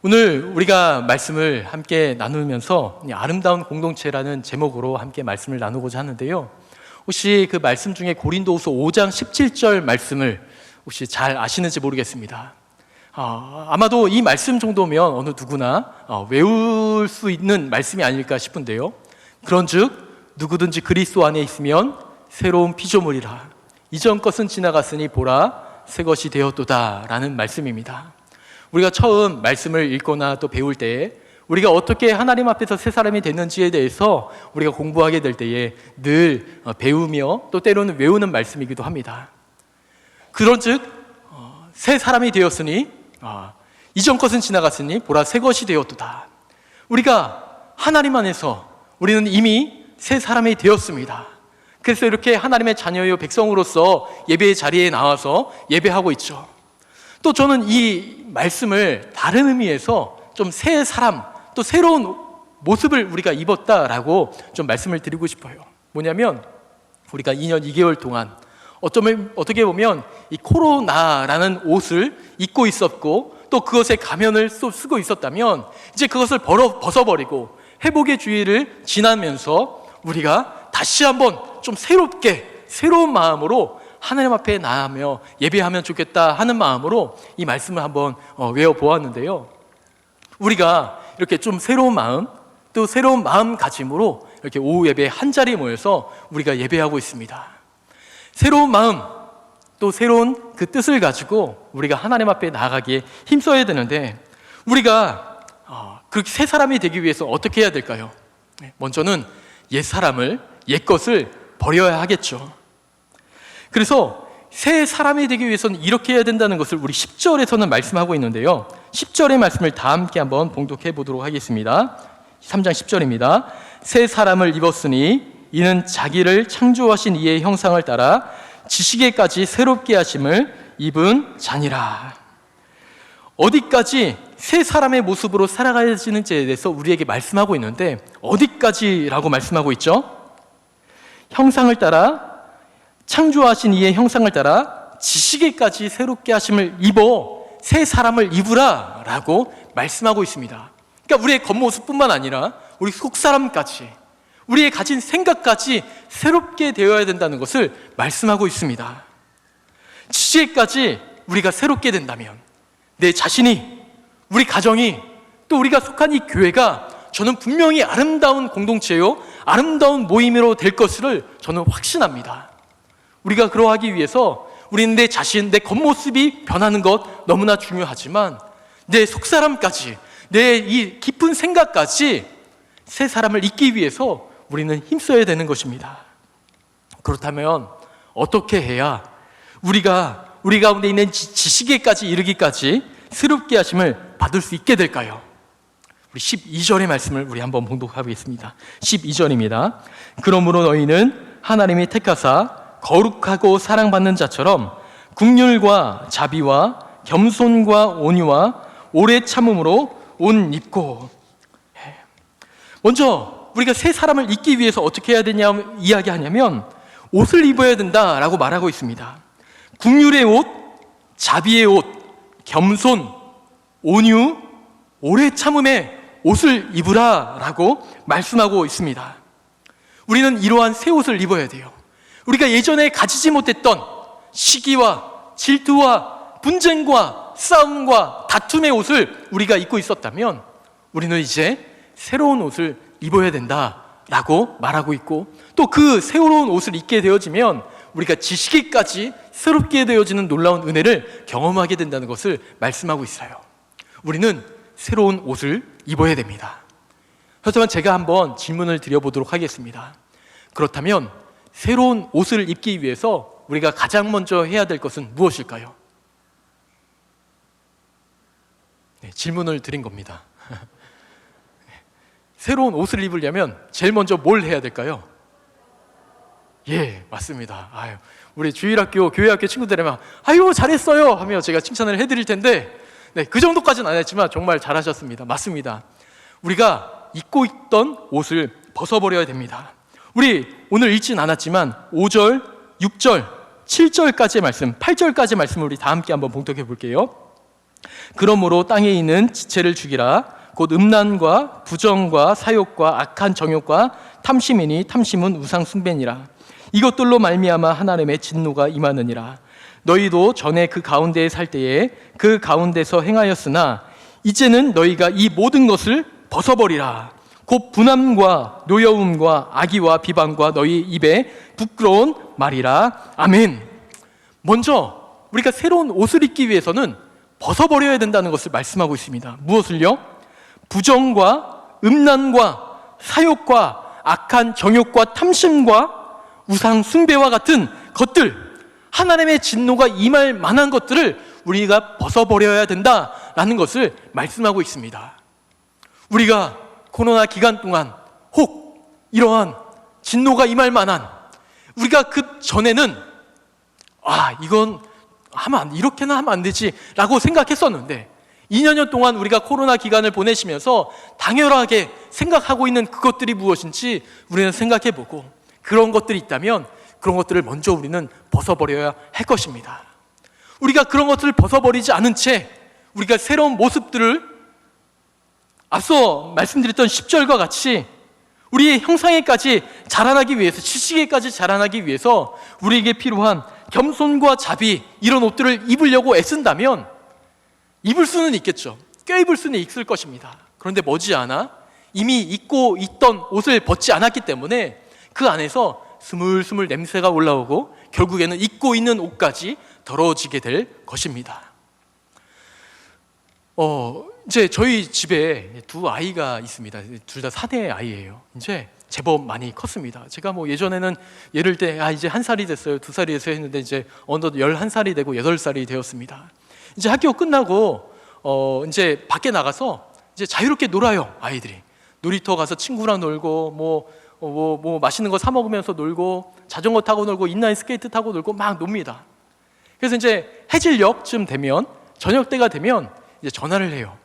오늘 우리가 말씀을 함께 나누면서 아름다운 공동체라는 제목으로 함께 말씀을 나누고자 하는데요. 혹시 그 말씀 중에 고린도후서 5장 17절 말씀을 혹시 잘 아시는지 모르겠습니다. 아마도 이 말씀 정도면 어느 누구나 외울 수 있는 말씀이 아닐까 싶은데요. 그런즉 누구든지 그리스도 안에 있으면 새로운 피조물이라. 이전 것은 지나갔으니 보라 새 것이 되었도다 라는 말씀입니다. 우리가 처음 말씀을 읽거나 또 배울 때에 우리가 어떻게 하나님 앞에서 새 사람이 됐는지에 대해서 우리가 공부하게 될 때에 늘 배우며 또 때로는 외우는 말씀이기도 합니다. 그런즉 새 사람이 되었으니 이전 것은 지나갔으니 보라 새 것이 되었도다. 우리가 하나님 안에서 우리는 이미 새 사람이 되었습니다. 그래서 이렇게 하나님의 자녀요 백성으로서 예배의 자리에 나와서 예배하고 있죠. 또 저는 이 말씀을 다른 의미에서 좀 새 사람, 또 새로운 모습을 우리가 입었다라고 좀 말씀을 드리고 싶어요. 뭐냐면 우리가 2년 2개월 동안 어떻게 보면 이 코로나라는 옷을 입고 있었고 또 그것에 가면을 쓰고 있었다면 이제 그것을 벗어버리고 회복의 주의를 지나면서 우리가 다시 한번 좀 새로운 마음으로 하나님 앞에 나아가며 예배하면 좋겠다 하는 마음으로 이 말씀을 한번 외워보았는데요. 우리가 이렇게 좀 새로운 마음, 또 새로운 마음가짐으로 이렇게 오후 예배 한 자리에 모여서 우리가 예배하고 있습니다. 새로운 마음, 또 새로운 그 뜻을 가지고 우리가 하나님 앞에 나아가기에 힘써야 되는데 우리가 그렇게 새 사람이 되기 위해서 어떻게 해야 될까요? 먼저는 옛 것을 버려야 하겠죠. 그래서 새 사람이 되기 위해서는 이렇게 해야 된다는 것을 우리 10절에서는 말씀하고 있는데요. 10절의 말씀을 다 함께 한번 봉독해 보도록 하겠습니다. 3장 10절입니다. 새 사람을 입었으니 이는 자기를 창조하신 이의 형상을 따라 지식에까지 새롭게 하심을 입은 자니라. 어디까지 새 사람의 모습으로 살아가야 되는지에 대해서 우리에게 말씀하고 있는데 어디까지라고 말씀하고 있죠? 형상을 따라 창조하신 이의 형상을 따라 지식에까지 새롭게 하심을 입어 새 사람을 입으라 라고 말씀하고 있습니다. 그러니까 우리의 겉모습뿐만 아니라 우리 속사람까지 우리의 가진 생각까지 새롭게 되어야 된다는 것을 말씀하고 있습니다. 지식에까지 우리가 새롭게 된다면 내 자신이, 우리 가정이, 또 우리가 속한 이 교회가 저는 분명히 아름다운 공동체요 아름다운 모임으로 될 것을 저는 확신합니다. 우리가 그러하기 위해서 우리는 내 자신, 내 겉모습이 변하는 것 너무나 중요하지만 내 속사람까지, 내 이 깊은 생각까지 새 사람을 잊기 위해서 우리는 힘써야 되는 것입니다. 그렇다면 어떻게 해야 우리가 우리 가운데 있는 지식에까지 이르기까지 새롭게 하심을 받을 수 있게 될까요? 우리 12절의 말씀을 우리 한번 봉독하겠습니다. 12절입니다. 그러므로 너희는 하나님이 택하사 거룩하고 사랑받는 자처럼 긍휼과 자비와 겸손과 온유와 오래 참음으로 옷 입고. 먼저 우리가 새 사람을 입기 위해서 어떻게 해야 되냐 이야기하냐면 옷을 입어야 된다라고 말하고 있습니다. 긍휼의 옷, 자비의 옷, 겸손, 온유, 오래 참음의 옷을 입으라라고 말씀하고 있습니다. 우리는 이러한 새 옷을 입어야 돼요. 우리가 예전에 가지지 못했던 시기와 질투와 분쟁과 싸움과 다툼의 옷을 우리가 입고 있었다면 우리는 이제 새로운 옷을 입어야 된다라고 말하고 있고 또 그 새로운 옷을 입게 되어지면 우리가 지식에까지 새롭게 되어지는 놀라운 은혜를 경험하게 된다는 것을 말씀하고 있어요. 우리는 새로운 옷을 입어야 됩니다. 그렇다면 제가 한번 질문을 드려보도록 하겠습니다. 그렇다면 새로운 옷을 입기 위해서 우리가 가장 먼저 해야 될 것은 무엇일까요? 질문을 드린 겁니다. 새로운 옷을 입으려면 제일 먼저 뭘 해야 될까요? 예, 맞습니다. 우리 주일학교, 교회학교 친구들이면 잘했어요 하며 제가 칭찬을 해드릴 텐데 그 정도까지는 안 했지만 정말 잘하셨습니다. 맞습니다. 우리가 입고 있던 옷을 벗어버려야 됩니다. 우리 오늘 읽진 않았지만 5절, 6절, 7절까지의 말씀, 8절까지의 말씀을 우리 다 함께 한번 봉독해 볼게요. 그러므로 땅에 있는 지체를 죽이라. 곧 음란과 부정과 사욕과 악한 정욕과 탐심이니 탐심은 우상 숭배니라. 이것들로 말미암아 하나님의 진노가 임하느니라. 너희도 전에 그 가운데에 살 때에 그 가운데서 행하였으나 이제는 너희가 이 모든 것을 벗어버리라. 곧 분함과 노여움과 악의와 비방과 너희 입에 부끄러운 말이라. 아멘. 먼저 우리가 새로운 옷을 입기 위해서는 벗어버려야 된다는 것을 말씀하고 있습니다. 무엇을요? 부정과 음란과 사욕과 악한 정욕과 탐심과 우상 숭배와 같은 것들, 하나님의 진노가 임할 만한 것들을 우리가 벗어버려야 된다라는 것을 말씀하고 있습니다. 우리가 코로나 기간 동안 혹 이러한 진노가 임할 만한, 우리가 그 전에는 이건 이렇게는 하면 안 되지 라고 생각했었는데 2년 동안 우리가 코로나 기간을 보내시면서 당연하게 생각하고 있는 그것들이 무엇인지 우리는 생각해보고, 그런 것들이 있다면 그런 것들을 먼저 우리는 벗어버려야 할 것입니다. 우리가 그런 것들을 벗어버리지 않은 채 우리가 새로운 모습들을 앞서 말씀드렸던 10절과 같이 우리의 형상에까지 자라나기 위해서, 지식에까지 자라나기 위해서 우리에게 필요한 겸손과 자비, 이런 옷들을 입으려고 애쓴다면 입을 수는 있겠죠. 껴입을 수는 있을 것입니다. 그런데 머지않아 이미 입고 있던 옷을 벗지 않았기 때문에 그 안에서 스물스물 냄새가 올라오고 결국에는 입고 있는 옷까지 더러워지게 될 것입니다. 이제 저희 집에 두 아이가 있습니다. 둘 다 4대 아이예요. 이제 제법 많이 컸습니다. 제가 예전에는 예를 때 이제 1살이 됐어요, 2살이 됐어요 했는데 이제 어느덧 11살이 되고 8살이 되었습니다. 이제 학교 끝나고 이제 밖에 나가서 이제 자유롭게 놀아요. 아이들이 놀이터 가서 친구랑 놀고 뭐 맛있는 거 사 먹으면서 놀고 자전거 타고 놀고 인라인 스케이트 타고 놀고 막 놉니다. 그래서 이제 해질녘쯤 되면, 저녁 때가 되면 이제 전화를 해요.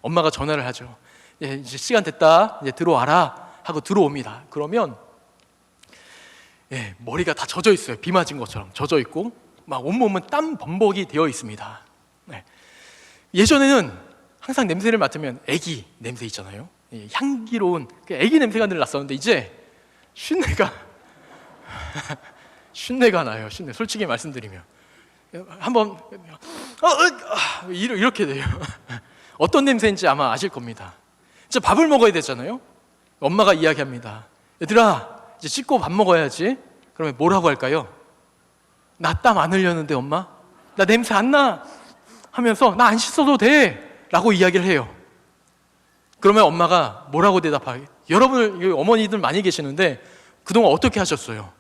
엄마가 전화를 하죠. 이제 시간 됐다, 이제 들어와라 하고 들어옵니다. 그러면 머리가 다 젖어 있어요. 비 맞은 것처럼 젖어 있고 막 온몸은 땀 범벅이 되어 있습니다. 예전에는 항상 냄새를 맡으면 애기 냄새 있잖아요. 향기로운 애기 냄새가 늘 났었는데 이제 쉰내가 나요. 쉰내. 솔직히 말씀드리면 한번 이렇게 돼요. 어떤 냄새인지 아마 아실 겁니다. 이제 밥을 먹어야 되잖아요. 엄마가 이야기합니다. 얘들아, 이제 씻고 밥 먹어야지. 그러면 뭐라고 할까요? 나 땀 안 흘렸는데 엄마? 나 냄새 안 나? 하면서 나 안 씻어도 돼 라고 이야기를 해요. 그러면 엄마가 뭐라고 대답하게? 여러분 어머니들 많이 계시는데 그동안 어떻게 하셨어요?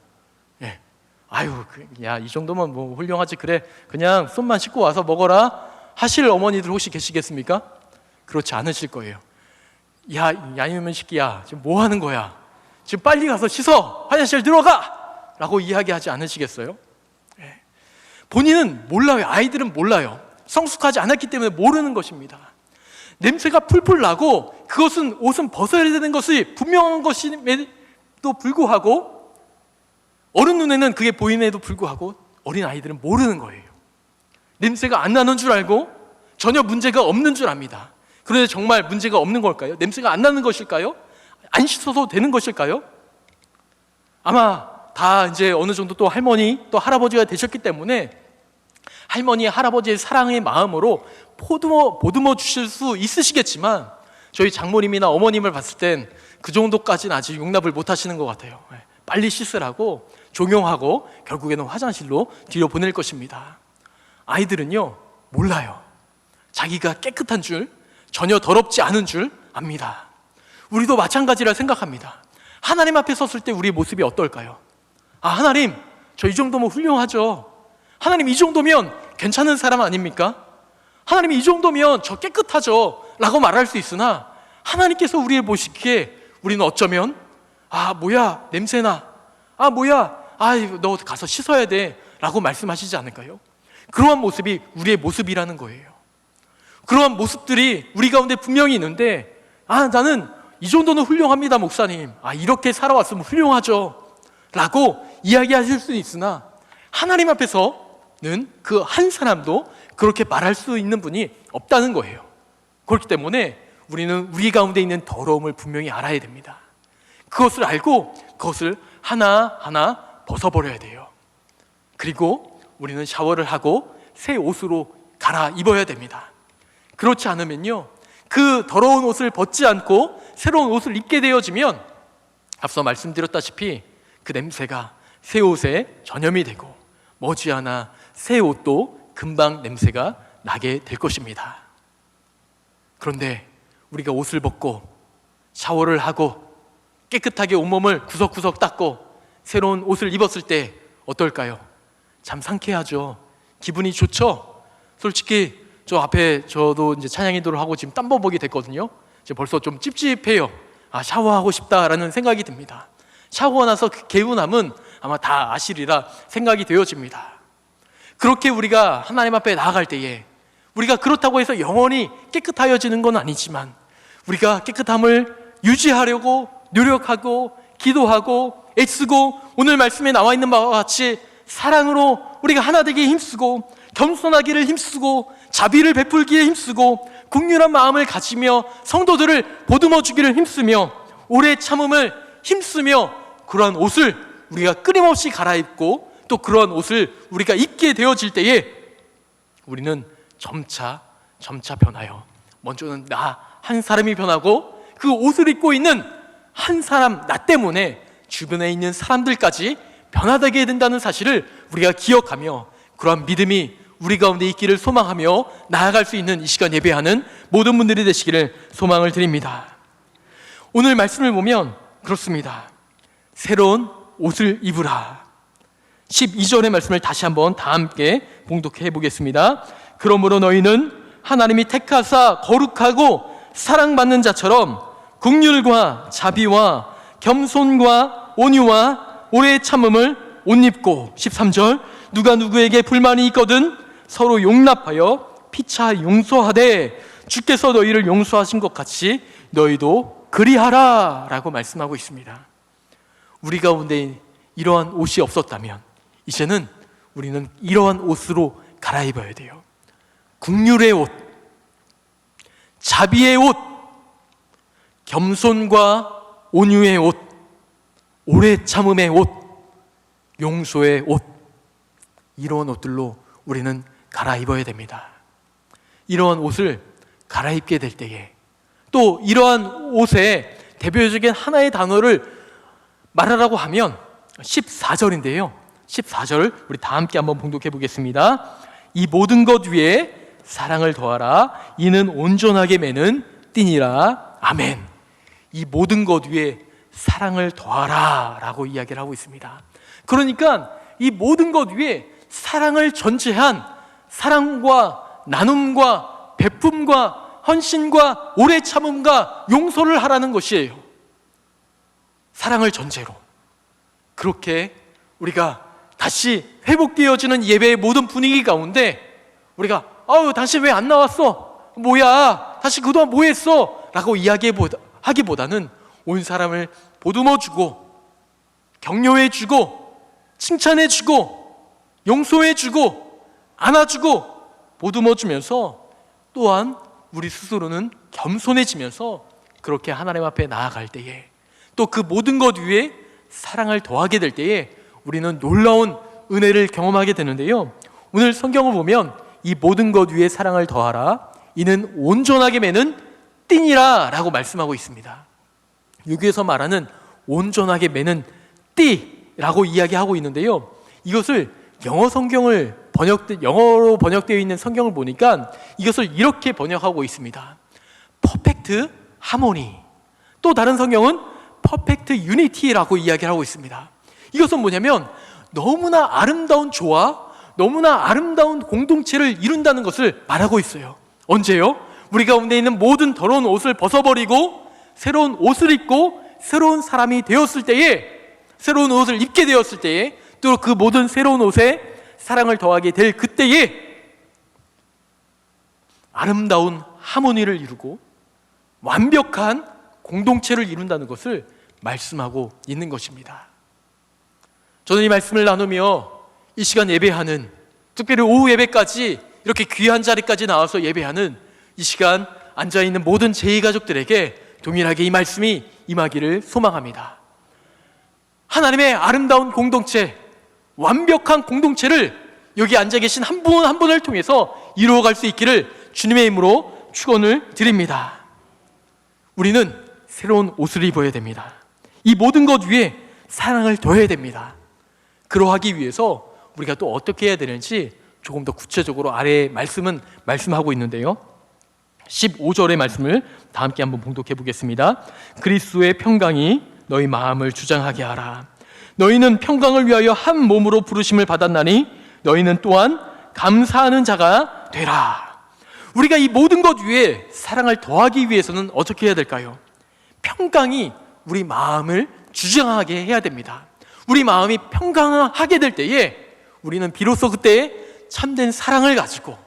이 정도면 뭐 훌륭하지, 그래 그냥 손만 씻고 와서 먹어라 하실 어머니들 혹시 계시겠습니까? 그렇지 않으실 거예요. 야 이놈의 새끼야, 지금 뭐 하는 거야? 지금 빨리 가서 씻어, 화장실 들어가! 라고 이야기하지 않으시겠어요? 본인은 몰라요. 아이들은 몰라요. 성숙하지 않았기 때문에 모르는 것입니다. 냄새가 풀풀 나고 그것은 옷은 벗어야 되는 것이 분명한 것임에도 불구하고, 어른 눈에는 그게 보임에도 불구하고 어린 아이들은 모르는 거예요. 냄새가 안 나는 줄 알고 전혀 문제가 없는 줄 압니다. 그런데 정말 문제가 없는 걸까요? 냄새가 안 나는 것일까요? 안 씻어도 되는 것일까요? 아마 다 이제 어느 정도 또 할머니 또 할아버지가 되셨기 때문에 할머니 할아버지의 사랑의 마음으로 보듬어 주실 수 있으시겠지만 저희 장모님이나 어머님을 봤을 땐 그 정도까지는 아직 용납을 못 하시는 것 같아요. 빨리 씻으라고 종용하고 결국에는 화장실로 들여보낼 것입니다. 아이들은요 몰라요. 자기가 깨끗한 줄, 전혀 더럽지 않은 줄 압니다. 우리도 마찬가지라 생각합니다. 하나님 앞에 섰을 때 우리의 모습이 어떨까요? 하나님, 저 이 정도면 훌륭하죠. 하나님, 이 정도면 괜찮은 사람 아닙니까? 하나님, 이 정도면 저 깨끗하죠 라고 말할 수 있으나 하나님께서 우리를 보시기에 우리는 어쩌면 뭐야 냄새나, 뭐야 너 가서 씻어야 돼 라고 말씀하시지 않을까요? 그러한 모습이 우리의 모습이라는 거예요. 그러한 모습들이 우리 가운데 분명히 있는데 나는 이 정도는 훌륭합니다 목사님, 이렇게 살아왔으면 훌륭하죠 라고 이야기하실 수는 있으나 하나님 앞에서 그 한 사람도 그렇게 말할 수 있는 분이 없다는 거예요. 그렇기 때문에 우리는 우리 가운데 있는 더러움을 분명히 알아야 됩니다. 그것을 알고 그것을 하나하나 벗어버려야 돼요. 그리고 우리는 샤워를 하고 새 옷으로 갈아입어야 됩니다. 그렇지 않으면요, 그 더러운 옷을 벗지 않고 새로운 옷을 입게 되어지면 앞서 말씀드렸다시피 그 냄새가 새 옷에 전염이 되고 머지않아 새 옷도 금방 냄새가 나게 될 것입니다. 그런데 우리가 옷을 벗고 샤워를 하고 깨끗하게 온몸을 구석구석 닦고 새로운 옷을 입었을 때 어떨까요? 참 상쾌하죠. 기분이 좋죠. 솔직히 저 앞에 저도 이제 찬양 인도를 하고 지금 땀버벅이 됐거든요. 이제 벌써 좀 찝찝해요. 샤워하고 싶다라는 생각이 듭니다. 샤워하고 나서 그 개운함은 아마 다 아시리라 생각이 되어집니다. 그렇게 우리가 하나님 앞에 나아갈 때에 우리가 그렇다고 해서 영원히 깨끗하여지는 건 아니지만 우리가 깨끗함을 유지하려고 노력하고 기도하고 애쓰고 오늘 말씀에 나와 있는 바와 같이 사랑으로 우리가 하나 되기에 힘쓰고 겸손하기를 힘쓰고 자비를 베풀기에 힘쓰고 긍휼한 마음을 가지며 성도들을 보듬어 주기를 힘쓰며 오래 참음을 힘쓰며 그러한 옷을 우리가 끊임없이 갈아입고 또 그러한 옷을 우리가 입게 되어질 때에 우리는 점차 변하여 먼저는 나 한 사람이 변하고 그 옷을 입고 있는 한 사람 나 때문에 주변에 있는 사람들까지 변화되게 된다는 사실을 우리가 기억하며 그러한 믿음이 우리 가운데 있기를 소망하며 나아갈 수 있는 이 시간 예배하는 모든 분들이 되시기를 소망을 드립니다. 오늘 말씀을 보면 그렇습니다. 새로운 옷을 입으라. 12절의 말씀을 다시 한번 다 함께 봉독해 보겠습니다. 그러므로 너희는 하나님이 택하사 거룩하고 사랑받는 자처럼 긍휼과 자비와 겸손과 온유와 오래 참음을 옷 입고 13절 누가 누구에게 불만이 있거든 서로 용납하여 피차 용서하되 주께서 너희를 용서하신 것 같이 너희도 그리하라 라고 말씀하고 있습니다. 우리 가운데 이러한 옷이 없었다면 이제는 우리는 이러한 옷으로 갈아입어야 돼요. 긍휼의 옷, 자비의 옷, 겸손과 온유의 옷, 오래 참음의 옷, 용서의 옷, 이러한 옷들로 우리는 갈아입어야 됩니다. 이러한 옷을 갈아입게 될 때에 또 이러한 옷의 대표적인 하나의 단어를 말하라고 하면 14절인데요 14절 우리 다 함께 한번 봉독해 보겠습니다. 이 모든 것 위에 사랑을 더하라. 이는 온전하게 매는 띠니라. 아멘. 이 모든 것 위에 사랑을 더하라 라고 이야기를 하고 있습니다. 그러니까 이 모든 것 위에 사랑을 전제한 사랑과 나눔과 베품과 헌신과 오래 참음과 용서를 하라는 것이에요. 사랑을 전제로 그렇게 우리가 다시 회복되어지는 예배의 모든 분위기 가운데 우리가 당신 왜 안 나왔어? 뭐야? 다시 그동안 뭐 했어? 라고 이야기하기보다는 온 사람을 보듬어주고 격려해주고 칭찬해주고 용서해주고 안아주고 보듬어주면서 또한 우리 스스로는 겸손해지면서 그렇게 하나님 앞에 나아갈 때에 또 그 모든 것 위에 사랑을 더하게 될 때에 우리는 놀라운 은혜를 경험하게 되는데요. 오늘 성경을 보면 이 모든 것 위에 사랑을 더하라. 이는 온전하게 매는 띠니라 라고 말씀하고 있습니다. 여기에서 말하는 온전하게 매는 띠라고 이야기하고 있는데요. 이것을 영어로 번역되어 있는 성경을 보니까 이것을 이렇게 번역하고 있습니다. 퍼펙트 하모니. 또 다른 성경은 퍼펙트 유니티라고 이야기를 하고 있습니다. 이것은 뭐냐면 너무나 아름다운 조화, 너무나 아름다운 공동체를 이룬다는 것을 말하고 있어요. 언제요? 우리 가운데 있는 모든 더러운 옷을 벗어버리고 새로운 옷을 입고 새로운 사람이 되었을 때에, 새로운 옷을 입게 되었을 때에, 또 그 모든 새로운 옷에 사랑을 더하게 될 그때에 아름다운 하모니를 이루고 완벽한 공동체를 이룬다는 것을 말씀하고 있는 것입니다. 저는 이 말씀을 나누며 이 시간 예배하는 특별히 오후 예배까지 이렇게 귀한 자리까지 나와서 예배하는 이 시간 앉아있는 모든 제2가족들에게 동일하게 이 말씀이 임하기를 소망합니다. 하나님의 아름다운 공동체, 완벽한 공동체를 여기 앉아 계신 한 분 한 분을 통해서 이루어갈 수 있기를 주님의 이름으로 축원을 드립니다. 우리는 새로운 옷을 입어야 됩니다. 이 모든 것 위에 사랑을 더해야 됩니다. 그러하기 위해서 우리가 또 어떻게 해야 되는지 조금 더 구체적으로 아래의 말씀은 말씀하고 있는데요, 15절의 말씀을 다 함께 한번 봉독해 보겠습니다. 그리스도의 평강이 너희 마음을 주장하게 하라. 너희는 평강을 위하여 한 몸으로 부르심을 받았나니 너희는 또한 감사하는 자가 되라. 우리가 이 모든 것 위에 사랑을 더하기 위해서는 어떻게 해야 될까요? 평강이 우리 마음을 주장하게 해야 됩니다. 우리 마음이 평강하게 될 때에 우리는 비로소 그때 참된 사랑을 가지고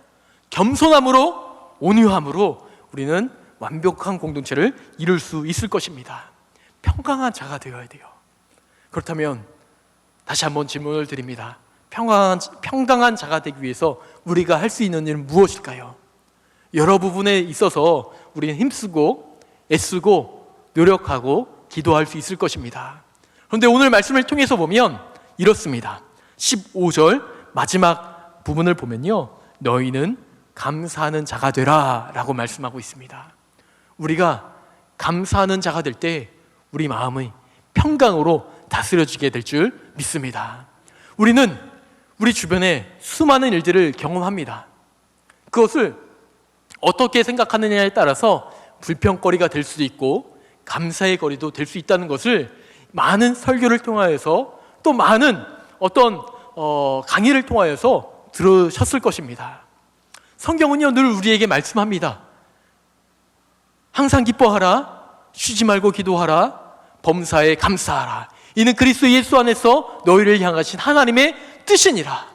겸손함으로, 온유함으로 우리는 완벽한 공동체를 이룰 수 있을 것입니다. 평강한 자가 되어야 돼요. 그렇다면 다시 한번 질문을 드립니다. 평강한 자가 되기 위해서 우리가 할 수 있는 일은 무엇일까요? 여러 부분에 있어서 우리는 힘쓰고 애쓰고 노력하고 기도할 수 있을 것입니다. 그런데 오늘 말씀을 통해서 보면 이렇습니다. 15절 마지막 부분을 보면요, 너희는 감사하는 자가 되라 라고 말씀하고 있습니다. 우리가 감사하는 자가 될 때 우리 마음이 평강으로 다스려지게 될 줄 믿습니다. 우리는 우리 주변에 수많은 일들을 경험합니다. 그것을 어떻게 생각하느냐에 따라서 불평거리가 될 수도 있고 감사의 거리도 될 수 있다는 것을 많은 설교를 통하여서 또 많은 어떤 강의를 통하여서 들으셨을 것입니다. 성경은요 늘 우리에게 말씀합니다. 항상 기뻐하라, 쉬지 말고 기도하라, 범사에 감사하라. 이는 그리스도 예수 안에서 너희를 향하신 하나님의 뜻이니라.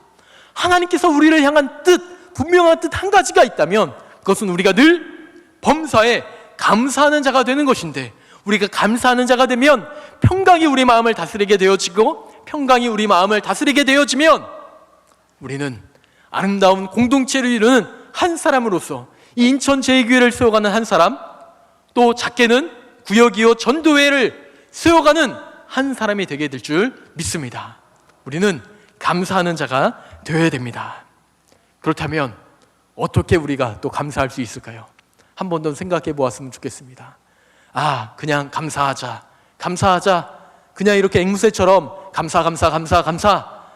하나님께서 우리를 향한 뜻, 분명한 뜻 한 가지가 있다면 그것은 우리가 늘 범사에 감사하는 자가 되는 것인데, 우리가 감사하는 자가 되면 평강이 우리 마음을 다스리게 되어지고, 평강이 우리 마음을 다스리게 되어지면 우리는 아름다운 공동체를 이루는 한 사람으로서 이 인천 제2교회를 세워가는 한 사람, 또 작게는 구역이요 전도회를 세워가는 한 사람이 되게 될 줄 믿습니다. 우리는 감사하는 자가 되어야 됩니다. 그렇다면 어떻게 우리가 또 감사할 수 있을까요? 한 번 더 생각해 보았으면 좋겠습니다. 그냥 감사하자, 그냥 이렇게 앵무새처럼 감사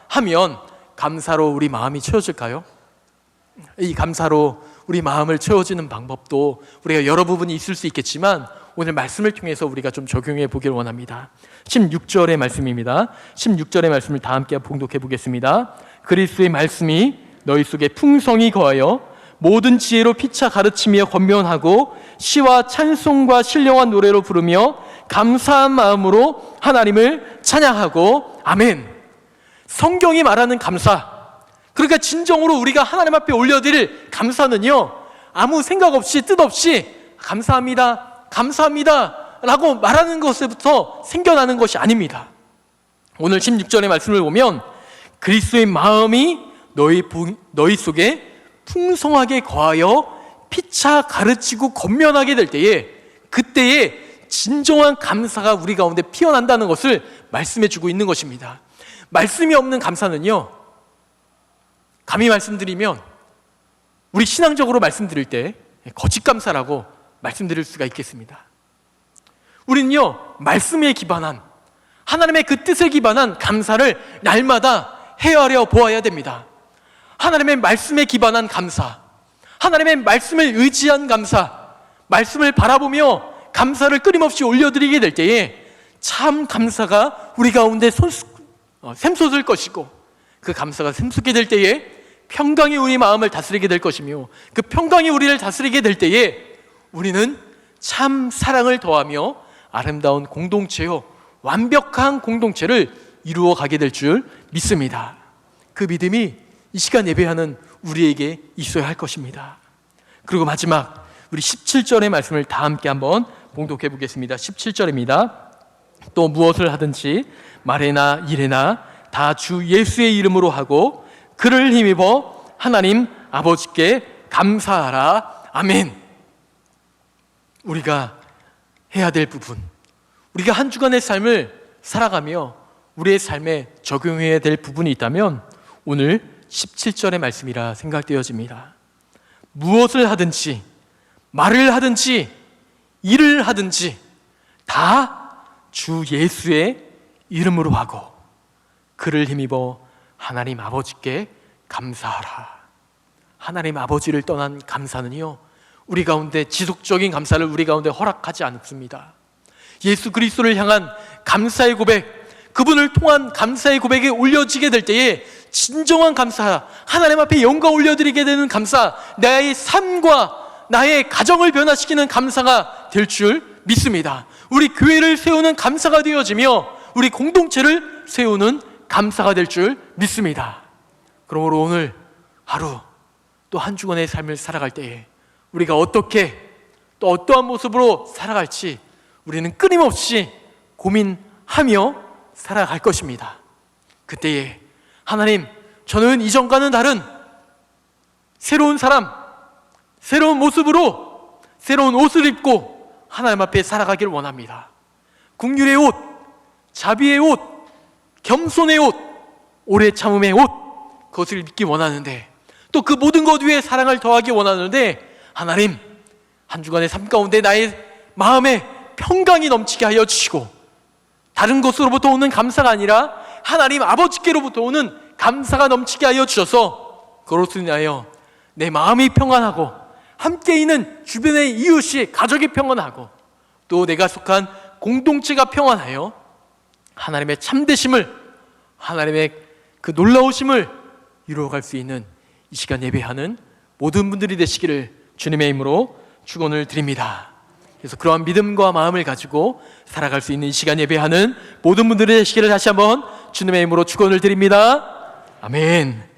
하면 감사로 우리 마음이 채워질까요? 이 감사로 우리 마음을 채워지는 방법도 우리가 여러 부분이 있을 수 있겠지만 오늘 말씀을 통해서 우리가 좀 적용해 보길 원합니다. 16절의 말씀입니다. 16절의 말씀을 다 함께 봉독해 보겠습니다. 그리스도의 말씀이 너희 속에 풍성히 거하여 모든 지혜로 피차 가르치며 권면하고 시와 찬송과 신령한 노래로 부르며 감사한 마음으로 하나님을 찬양하고 아멘. 성경이 말하는 감사, 그러니까 진정으로 우리가 하나님 앞에 올려드릴 감사는요, 아무 생각 없이 뜻 없이 감사합니다 라고 말하는 것에부터 생겨나는 것이 아닙니다. 오늘 16절의 말씀을 보면 그리스도의 마음이 너희 속에 풍성하게 거하여 피차 가르치고 권면하게 될 때에, 그때에 진정한 감사가 우리 가운데 피어난다는 것을 말씀해 주고 있는 것입니다. 말씀이 없는 감사는요, 감히 말씀드리면 우리 신앙적으로 말씀드릴 때 거짓 감사라고 말씀드릴 수가 있겠습니다. 우리는요 말씀에 기반한, 하나님의 그 뜻에 기반한 감사를 날마다 헤아려 보아야 됩니다. 하나님의 말씀에 기반한 감사, 하나님의 말씀을 의지한 감사, 말씀을 바라보며 감사를 끊임없이 올려드리게 될 때에 참 감사가 우리 가운데 샘솟을 것이고, 그 감사가 샘솟게 될 때에 평강이 우리 마음을 다스리게 될 것이며, 그 평강이 우리를 다스리게 될 때에 우리는 참 사랑을 더하며 아름다운 공동체요, 완벽한 공동체를 이루어 가게 될 줄 믿습니다. 그 믿음이 이 시간 예배하는 우리에게 있어야 할 것입니다. 그리고 마지막 우리 17절의 말씀을 다 함께 한번 봉독해 보겠습니다. 17절입니다. 또 무엇을 하든지 말에나 일에나 다 주 예수의 이름으로 하고 그를 힘입어 하나님 아버지께 감사하라. 아멘. 우리가 해야 될 부분, 우리가 한 주간의 삶을 살아가며 우리의 삶에 적용해야 될 부분이 있다면 오늘 17절의 말씀이라 생각되어집니다. 무엇을 하든지, 말을 하든지, 일을 하든지 다 주 예수의 이름으로 하고 그를 힘입어 하나님 아버지께 감사하라. 하나님 아버지를 떠난 감사는요, 우리 가운데 지속적인 감사를 우리 가운데 허락하지 않습니다. 예수 그리스도를 향한 감사의 고백, 그분을 통한 감사의 고백이 올려지게 될 때에 진정한 감사, 하나님 앞에 영광 올려드리게 되는 감사, 나의 삶과 나의 가정을 변화시키는 감사가 될 줄 믿습니다. 우리 교회를 세우는 감사가 되어지며 우리 공동체를 세우는 감사가 될 줄 믿습니다. 그러므로 오늘 하루 또 한 주간의 삶을 살아갈 때에 우리가 어떻게 또 어떠한 모습으로 살아갈지 우리는 끊임없이 고민하며 살아갈 것입니다. 그때에 하나님, 저는 이전과는 다른 새로운 사람, 새로운 모습으로 새로운 옷을 입고 하나님 앞에 살아가기를 원합니다. 긍휼의 옷, 자비의 옷, 겸손의 옷, 오래 참음의 옷, 그것을 입기 원하는데 또 그 모든 것 위에 사랑을 더하기 원하는데 하나님, 한 주간의 삶 가운데 나의 마음에 평강이 넘치게 하여 주시고 다른 것으로부터 오는 감사가 아니라 하나님 아버지께로부터 오는 감사가 넘치게 하여 주셔서 그것을 인하여 내 마음이 평안하고 함께 있는 주변의 이웃이, 가족이 평안하고 또 내가 속한 공동체가 평안하여 하나님의 참되심을, 하나님의 그 놀라우심을 이루어갈 수 있는 이 시간 예배하는 모든 분들이 되시기를 주님의 이름으로 축원을 드립니다. 그래서 그러한 믿음과 마음을 가지고 살아갈 수 있는 이 시간 예배하는 모든 분들이 되시기를 다시 한번 주님의 이름으로 축원을 드립니다. 아멘.